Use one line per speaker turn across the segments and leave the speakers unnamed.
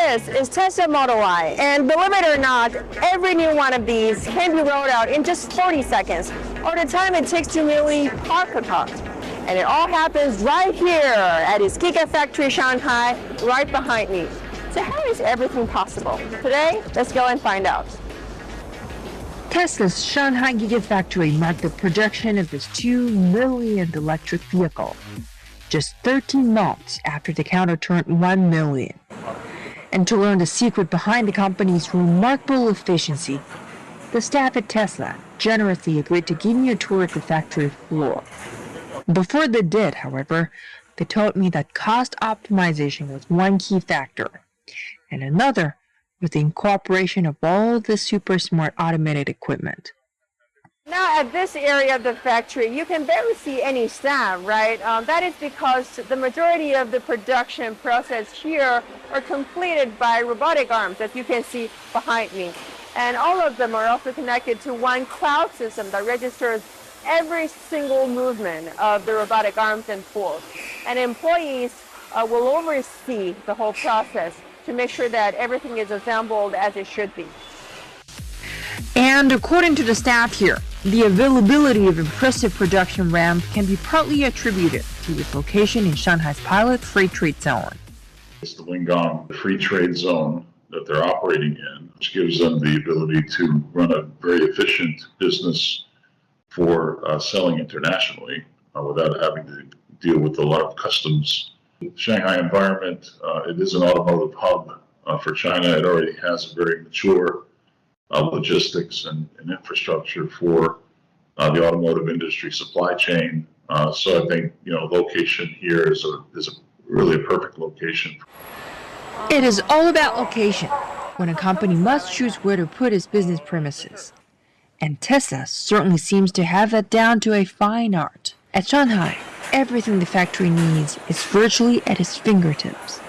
This is Tesla Model Y, and believe it or not, every new one of these can be rolled out in just 40 seconds, or the time it takes to merely park a car. And it all happens right here at its Gigafactory Shanghai, right behind me. So how is everything possible? Today, let's go and find out.
Tesla's Shanghai Gigafactory marked the production of its 2 millionth electric vehicle, just 13 months after the counter turned 1 million. And to learn the secret behind the company's remarkable efficiency, the staff at Tesla generously agreed to give me a tour of the factory floor. Before they did, however, they told me that cost optimization was one key factor, and another was the incorporation of all the super smart automated equipment.
Now at this area of the factory, you can barely see any staff, right? That is because the majority of the production process here are completed by robotic arms, as you can see behind me. And all of them are also connected to one cloud system that registers every single movement of the robotic arms and tools. And employees will oversee the whole process to make sure that everything is assembled as it should be.
And according to the staff here, the availability of impressive production ramp can be partly attributed to its location in Shanghai's pilot free trade zone.
It's the Lingang free trade zone that they're operating in, which gives them the ability to run a very efficient business for selling internationally without having to deal with a lot of customs. The Shanghai environment, it is an automotive hub for China. It already has a very mature logistics and infrastructure for the automotive industry supply chain. So I think, location here is really a perfect location.
It is all about location when a company must choose where to put its business premises. And Tesla certainly seems to have that down to a fine art. At Shanghai, everything the factory needs is virtually at its fingertips.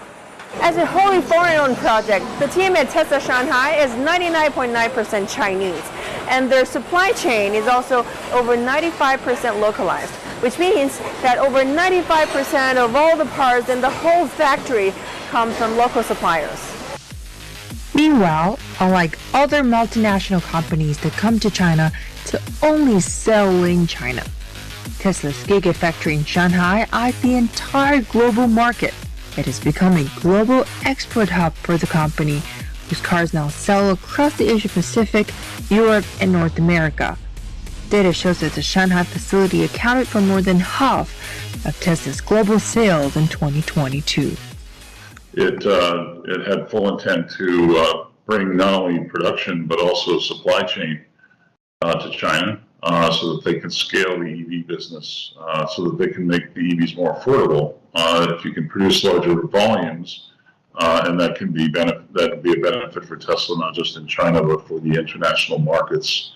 As a wholly foreign-owned project, the team at Tesla Shanghai is 99.9% Chinese, and their supply chain is also over 95% localized, which means that over 95% of all the parts in the whole factory come from local suppliers.
Meanwhile, unlike other multinational companies that come to China to only sell in China, Tesla's Gigafactory in Shanghai eyes the entire global market. It has become a global export hub for the company, whose cars now sell across the Asia-Pacific, Europe, and North America. Data shows that the Shanghai facility accounted for more than half of Tesla's global sales in 2022.
It had full intent to bring not only production but also supply chain to China so that they can scale the EV business, so that they can make the EVs more affordable. If you can produce larger volumes, and that can be a benefit for Tesla, not just in China but for the international markets.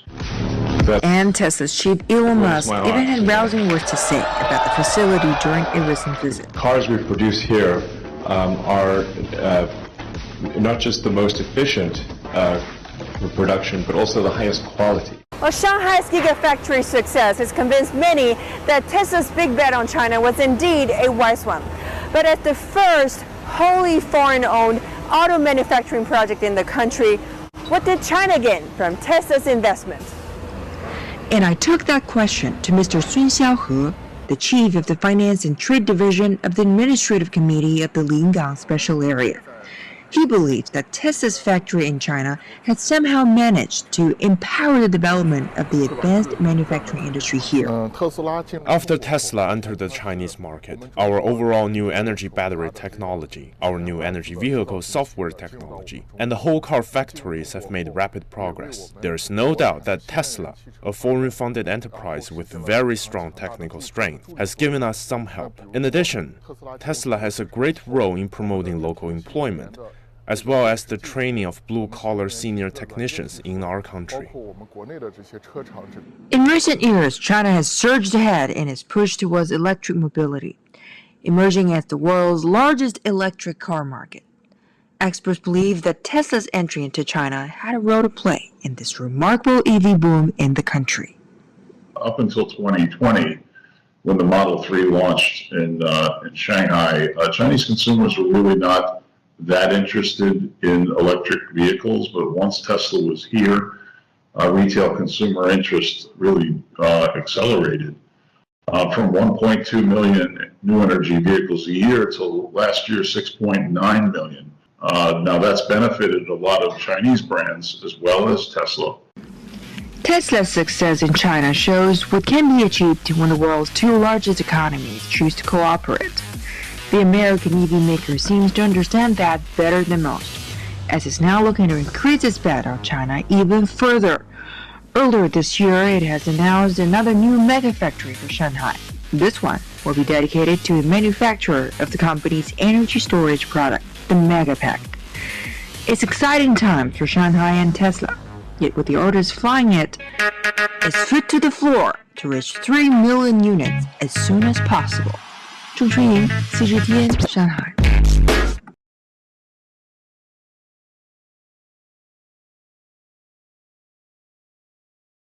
And Tesla's chief Elon Musk even had rousing words to say about the facility during a recent visit.
Cars we produce here are not just the most efficient for production, but also the highest quality.
Well, Shanghai's Gigafactory success has convinced many that Tesla's big bet on China was indeed a wise one. But as the first wholly foreign-owned auto manufacturing project in the country, what did China gain from Tesla's investment?
And I took that question to Mr. Sun Xiaohe, the chief of the Finance and Trade Division of the Administrative Committee of the Lingang Special Area. He believes that Tesla's factory in China had somehow managed to empower the development of the advanced manufacturing industry here.
After Tesla entered the Chinese market, our overall new energy battery technology, our new energy vehicle software technology, and the whole car factories have made rapid progress. There is no doubt that Tesla, a foreign-funded enterprise with very strong technical strength, has given us some help. In addition, Tesla has a great role in promoting local employment, as well as the training of blue-collar senior technicians in our country.
In recent years, China has surged ahead in its push towards electric mobility, emerging as the world's largest electric car market. Experts believe that Tesla's entry into China had a role to play in this remarkable EV boom in the country.
Up until 2020, when the Model 3 launched in Shanghai, Chinese consumers were really not that interested in electric vehicles, but once Tesla was here, retail consumer interest really accelerated from 1.2 million new energy vehicles a year to last year 6.9 million. Now that's benefited a lot of Chinese brands as well as Tesla.
Tesla's success in China shows what can be achieved when the world's two largest economies choose to cooperate. The American EV maker seems to understand that better than most, as it's now looking to increase its bet on China even further. Earlier this year, it has announced another new megafactory for Shanghai. This one will be dedicated to the manufacturer of the company's energy storage product, the Megapack. It's exciting times for Shanghai and Tesla, yet with the orders flying it's foot to the floor to reach 3 million units as soon as possible. Zheng Chunying, CGTN, Shanghai.